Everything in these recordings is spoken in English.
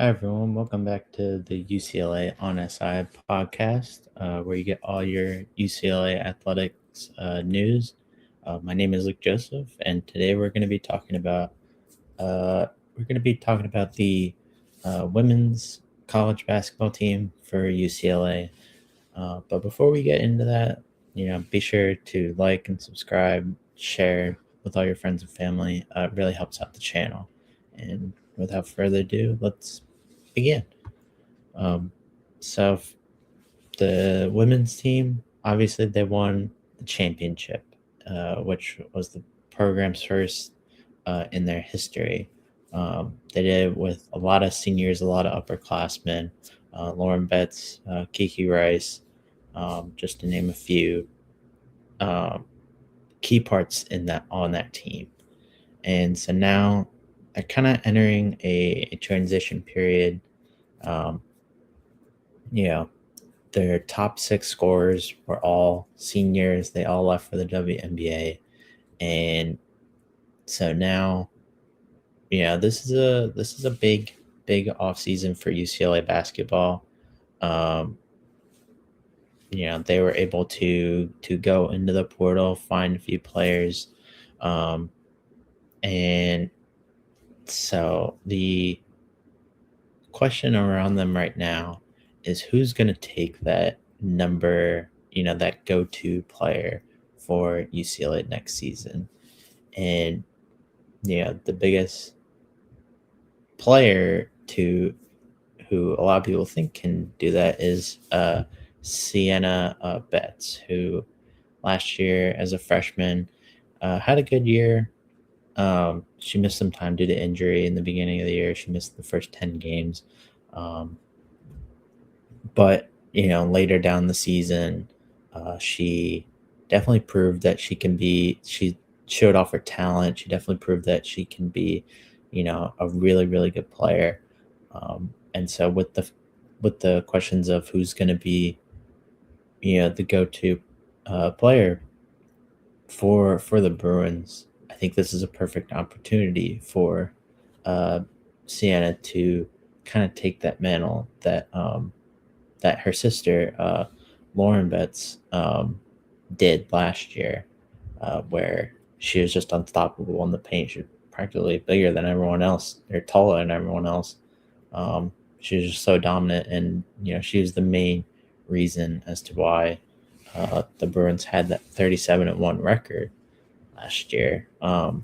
Hi, everyone. Welcome back to the UCLA on SI podcast, where you get all your UCLA athletics news. My name is Luke Joseph, and today uh, we're going to be talking about the women's college basketball team for UCLA. But before we get into that, be sure to like and subscribe, share with all your friends and family. It really helps out the channel. And without further ado, let's begin. Um, so the women's team, obviously, they won the championship, which was the program's first in their history. They did it with a lot of seniors, a lot of upperclassmen, Lauren Betts, Kiki Rice, just to name a few um, key parts in that on that team. And so now they're kind of entering a transition period. Um, you know, Their top six scorers were all seniors. They all left for the WNBA, and so now, this is a big off season for UCLA basketball. Um, they were able to go into the portal, find a few players, um, and so the question around them right now is who's going to take that number, that go-to player for UCLA next season. And the biggest player to who a lot of people think can do that is Sienna Betts, who last year as a freshman had a good year. She missed some time due to injury in the beginning of the year. She missed the first 10 games. Um, but later down the season, she definitely proved that she showed off her talent. She definitely proved that she can be a really, really good player. And so with the questions of who's going to be the go-to player for the Bruins, I think this is a perfect opportunity for uh, Sienna to kind of take that mantle that her sister, Lauren Betts, did last year, where she was just unstoppable in the paint. She was practically bigger than everyone else, or taller than everyone else. She was just so dominant, and she was the main reason as to why the Bruins had that 37-1 record last year. And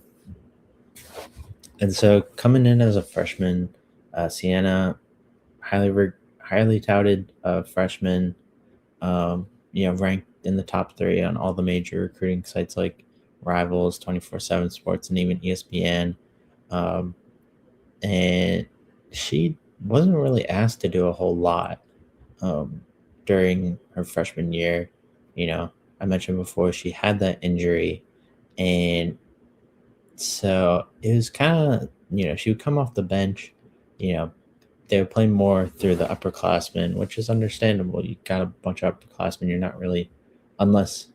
so coming in as a freshman, Sienna, highly touted freshman, ranked in the top three on all the major recruiting sites like Rivals, 24/7 Sports, and even ESPN. Um, and she wasn't really asked to do a whole lot um, during her freshman year. I mentioned before she had that injury, and so it was kind of, she would come off the bench, you know, they would play more through the upperclassmen, which is understandable. You got a bunch of upperclassmen. You're not really, unless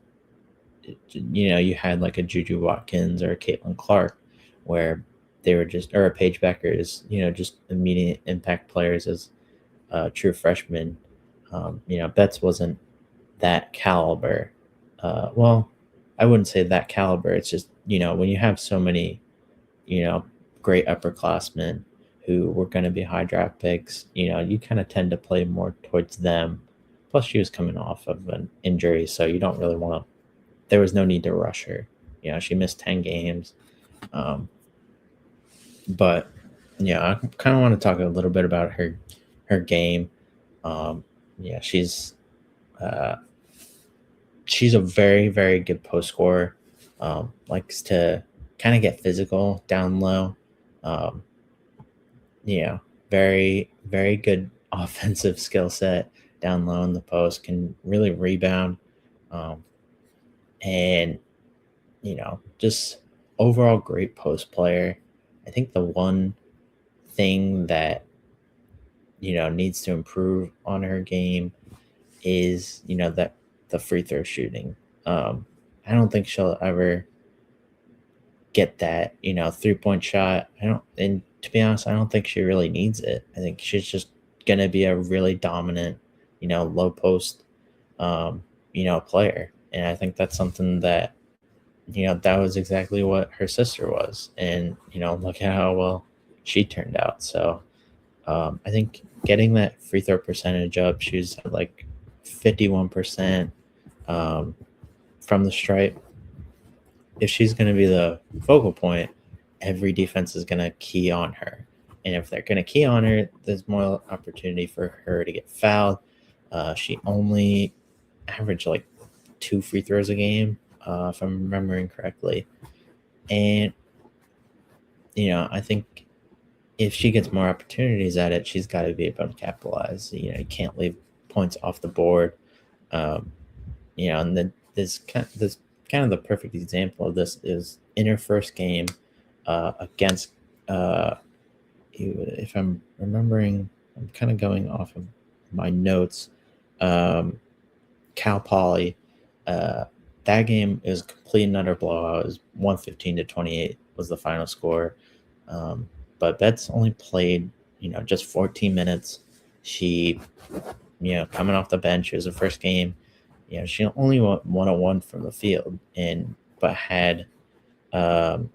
you had like a Juju Watkins or a Caitlin Clark, where they were just, or a Paige Beckers, just immediate impact players as true freshmen. Betts wasn't that caliber. Well, I wouldn't say that caliber. It's just when you have so many you know, great upperclassmen who were going to be high draft picks, you kind of tend to play more towards them. Plus, she was coming off of an injury, so you don't really want to. There was no need to rush her. She missed 10 games. But I kind of want to talk a little bit about her game. Yeah, uh, she's a very, very good post scorer. Likes to kind of get physical down low. Um, very, very good offensive skill set down low in the post, can really rebound. Um, and, just overall great post player. I think the one thing that, needs to improve on her game is, that the free throw shooting. I don't think she'll ever get that, 3-point shot. I don't, and to be honest, I don't think she really needs it. I think she's just gonna be a really dominant, low post, um, player, and I think that's something that that was exactly what her sister was, and look at how well she turned out. So I think getting that free throw percentage up, she's at like 51% um, from the stripe. If she's going to be the focal point, every defense is going to key on her. And if they're going to key on her, there's more opportunity for her to get fouled. She only averaged like 2 free throws a game, if I'm remembering correctly. And, I think if she gets more opportunities at it, she's got to be able to capitalize. You can't leave points off the board. Um, and then this kind of the perfect example of this is in her first game against, if I'm remembering, I'm kind of going off of my notes. Um, Cal Poly. Uh, that game is complete and utter blowout. It was 115-28 was the final score. But Betts only played, just 14 minutes. She, coming off the bench, it was her first game. She only went 101 from the field, but had um,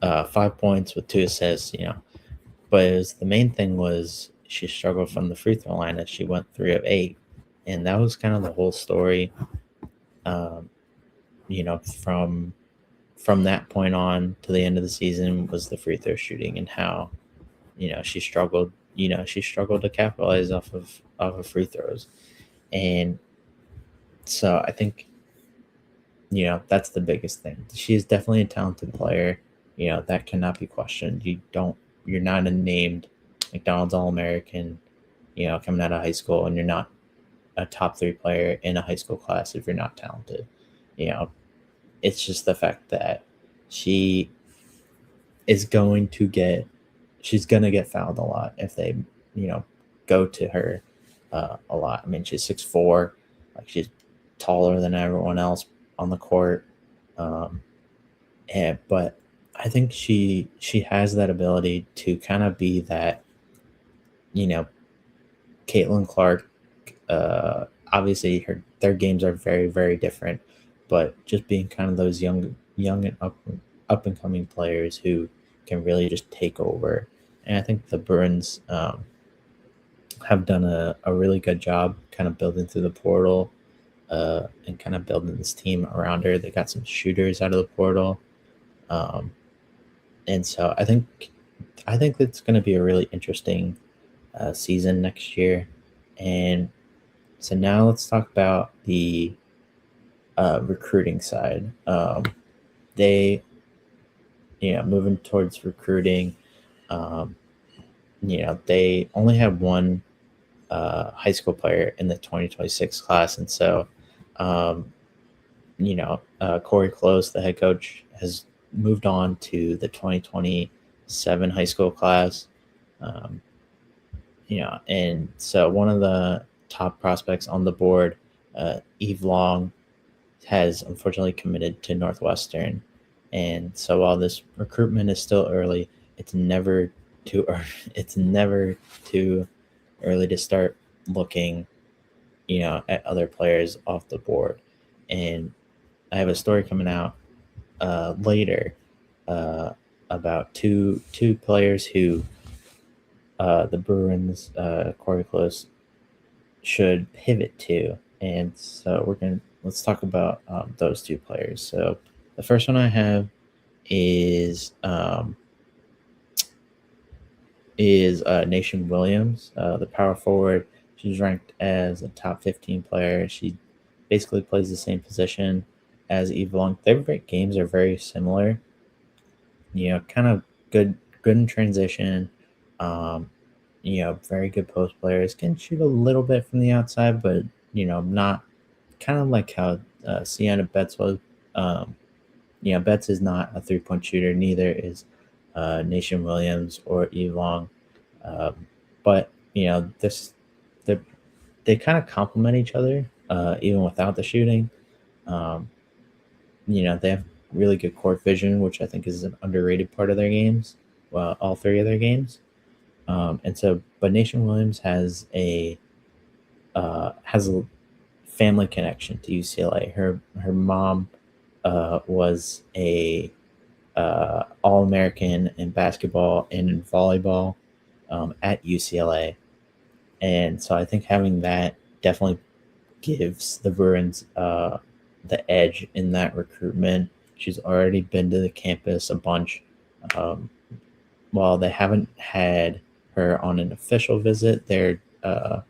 5 points with 2 assists. But the main thing was she struggled from the free throw line as she went 3 of 8, and that was kind of the whole story. Um, from that point on to the end of the season was the free throw shooting and how she struggled. She struggled to capitalize off of free throws, and so I think that's the biggest thing. She's definitely a talented player. That cannot be questioned. You're not a named McDonald's All-American, coming out of high school, and you're not a top 3 player in a high school class if you're not talented. You know, it's just the fact that she is going to get she's gonna get fouled a lot if they, go to her a lot. I mean, she's 6'4", like she's taller than everyone else on the court. Um, but I think she has that ability to kind of be that, you know, Caitlin Clark. Obviously, their games are very very different, but just being kind of those young and up and coming players who can really just take over. And I think the Bruins have done a really good job kind of building through the portal and kind of building this team around her. They got some shooters out of the portal. Um, and so I think it's going to be a really interesting season next year. And so now let's talk about the recruiting side. They, moving towards recruiting. Um, they only have one high school player in the 2026 class, and so, um, Corey Close, the head coach, has moved on to the 2027 high school class. Um, and so one of the top prospects on the board, Eve Long, has unfortunately committed to Northwestern. And so while this recruitment is still early, it's never too early. It's never too early to start looking, at other players off the board. And I have a story coming out later about two players who the Bruins, Corey Close, should pivot to. And so let's talk about those two players. So the first one I have is Nation Williams, the power forward. She's ranked as a top 15 player. She basically plays the same position as Eve Long. Their games are very similar. Kind of good in transition. Very good post players. Can shoot a little bit from the outside, but not kind of like how Sienna Betts was. Betts is not a 3-point shooter. Neither is Nation Williams or Eve Long. But they kind of complement each other even without the shooting. They have really good court vision, which I think is an underrated part of their games. all three of their games. But Nation Williams has a family connection to UCLA. Her mom was a All American in basketball and in volleyball at UCLA, and so I think having that definitely gives the Bruins the edge in that recruitment. She's already been to the campus a bunch. Um, while they haven't had her on an official visit, they're I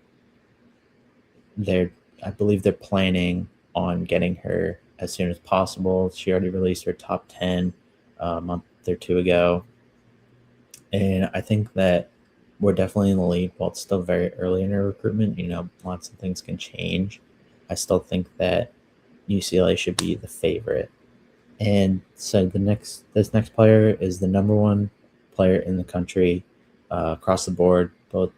believe they're planning on getting her as soon as possible. She already released her top 10 a month or two ago, and I think that we're definitely in the lead. While it's still very early in her recruitment, lots of things can change. I still think that UCLA should be the favorite. And so this next player is the number one player in the country across the board. Both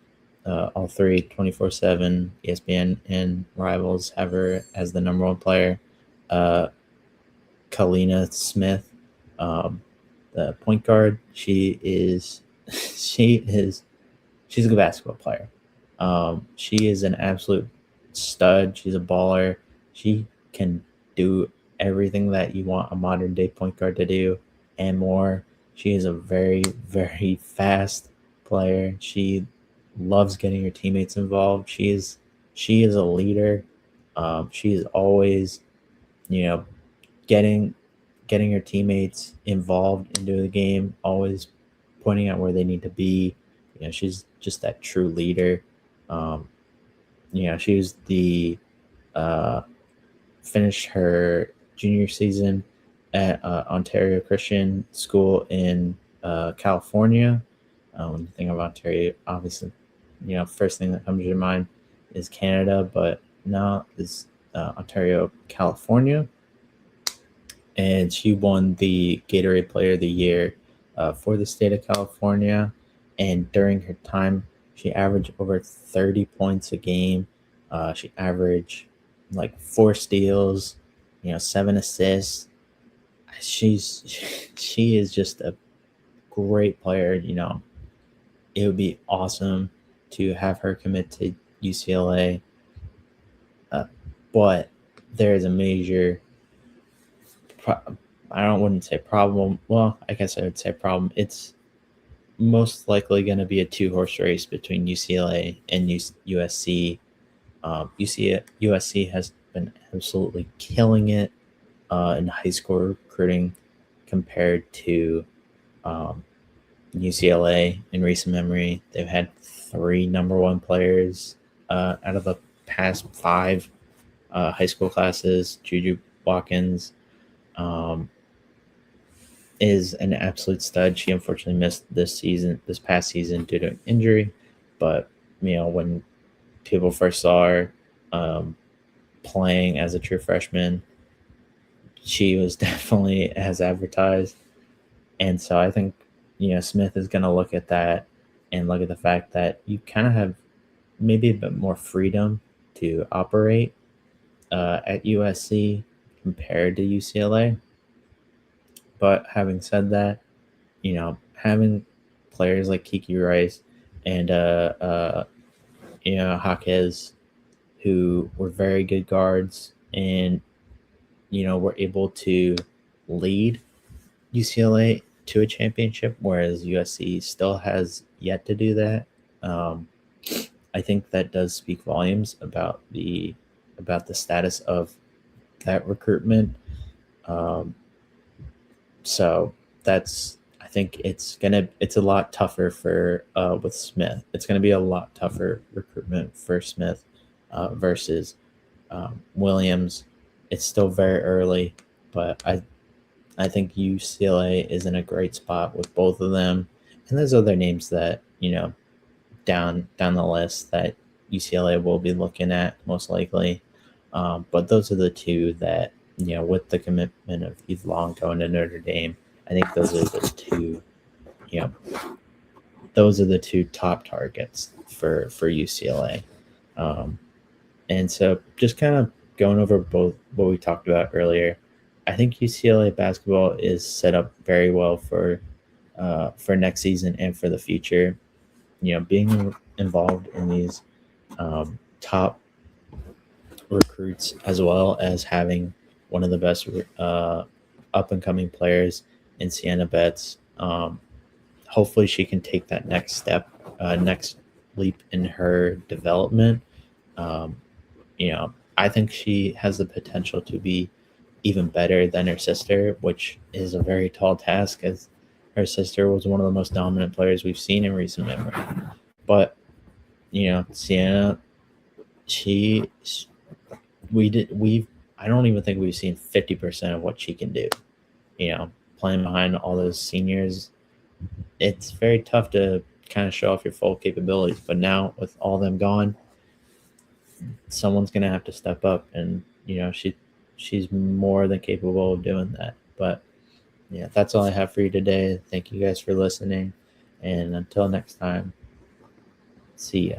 all three 24/7 ESPN and Rivals have her as the number one player. Uh, Kalina Smith, um, the point guard. She is she's a good basketball player. She is an absolute stud. She's a baller. She can do everything that you want a modern day point guard to do and more. She is a very, very fast player. She loves getting her teammates involved. She is a leader. She is always, you know, getting getting her teammates involved into the game, always pointing out where they need to be. She's just that true leader. Um, she's the uh, finished her junior season at Ontario Christian School in California. When you think of Ontario, obviously, first thing that comes to your mind is Canada, but no, it's Ontario, California. And she won the Gatorade Player of the Year for the state of California. And during her time, she averaged over 30 points a game. She averaged like 4 steals, 7 assists. She's she is just a great player. It would be awesome to have her commit to UCLA, but there is a major I wouldn't say problem. Well, I guess I would say problem. It's most likely going to be a two-horse race between UCLA and USC. USC has been absolutely killing it in high school recruiting compared to UCLA in recent memory. They've had 3 number one players out of the past 5 high school classes. Juju Watkins is an absolute stud. She unfortunately missed this past season due to an injury. But when people first saw her playing as a true freshman, she was definitely as advertised. And so I think Smith is going to look at that and look at the fact that you kind of have maybe a bit more freedom to operate at USC compared to UCLA. But having said that, having players like Kiki Rice and Jaquez, who were very good guards and were able to lead UCLA to a championship, whereas USC still has yet to do that. I think that does speak volumes about the status of that recruitment. So I think it's a lot tougher for with Smith. It's gonna be a lot tougher recruitment for Smith versus Williams. It's still very early, but I think UCLA is in a great spot with both of them. And there's other names that down the list that UCLA will be looking at most likely. But those are the two that with the commitment of Heath Long going to Notre Dame, I think those are the two top targets for UCLA. And so just kind of going over both what we talked about earlier, I think UCLA basketball is set up very well for for next season and for the future. Being involved in these top recruits, as well as having one of the best up and coming players in Sienna Betts. Hopefully, she can take that next step, next leap in her development. Um, I think she has the potential to be even better than her sister, which is a very tall task, as her sister was one of the most dominant players we've seen in recent memory. But Sienna, she we've I don't even think we've seen 50% of what she can do. Playing behind all those seniors, it's very tough to kind of show off your full capabilities. But now with all them gone, someone's gonna have to step up, and she's more than capable of doing that. But yeah, that's all I have for you today. Thank you guys for listening, and until next time, see ya.